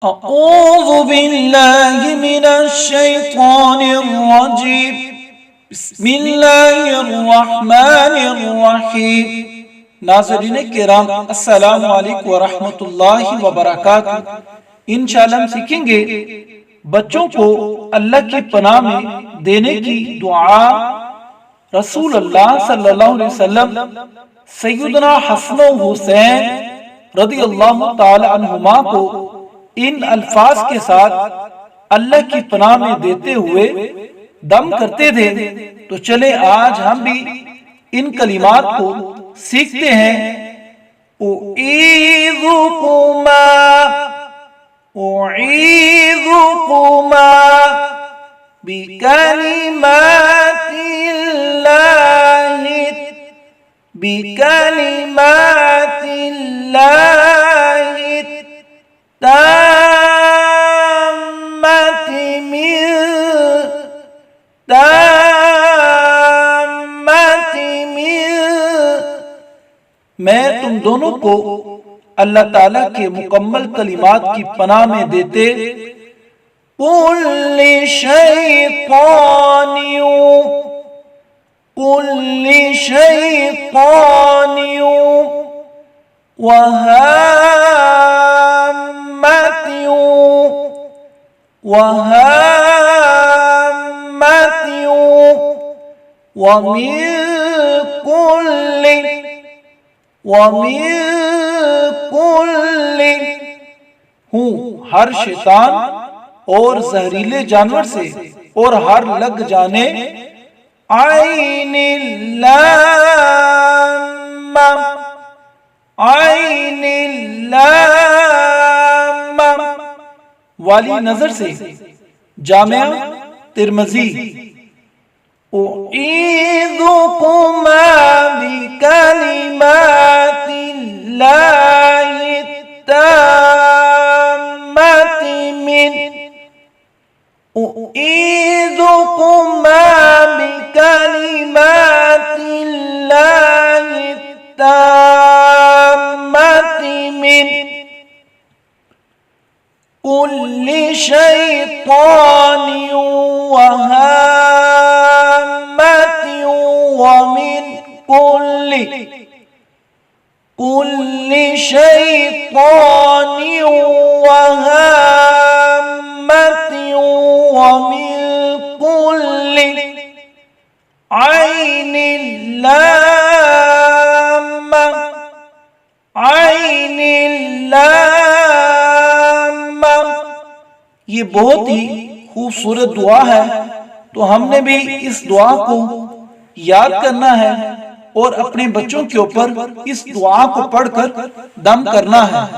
اعوذ باللہ من الشیطان الرجیم بسم اللہ الرحمن الرحیم۔ ناظرین کرام السلام علیکم ورحمۃ اللہ وبرکاتہ۔ انشاءاللہ ہم سیکھیں گے بچوں کو اللہ کی پناہ میں دینے کی دعا۔ رسول اللہ صلی اللہ علیہ وسلم سیدنا حسن و حسین رضی اللہ تعالی عنہما کو ان الفاظ کے ساتھ اللہ کی پناہ میں دیتے ہوئے دم کرتے تھے۔ تو چلے آج ہم بھی ان کلمات کو سیکھتے ہیں۔ اعیذکما بکلمات اللہ تامت میں تم دونوں کو اللہ تعالیٰ کے مکمل کلمات کی پناہ میں دیتے کل شیطان وہامت ومن کل ہر شیطان اور زہریلے جانور سے اور ہر لگ جانے عین اللام والی نظر سے۔ جامعہ ترمذی۔ اعیذکما بکلمات اللہ التامات من اعیذکما بکلمات اللہ التامات من کل شیطان وہامت ومن کل شیطان وہامت ومن کل عین اللام یہ بہت ہی خوبصورت دعا ہے، تو ہم نے بھی اس دعا کو یاد کرنا ہے اور اپنے بچوں کے اوپر اس دعا کو پڑھ کر دم کرنا ہے۔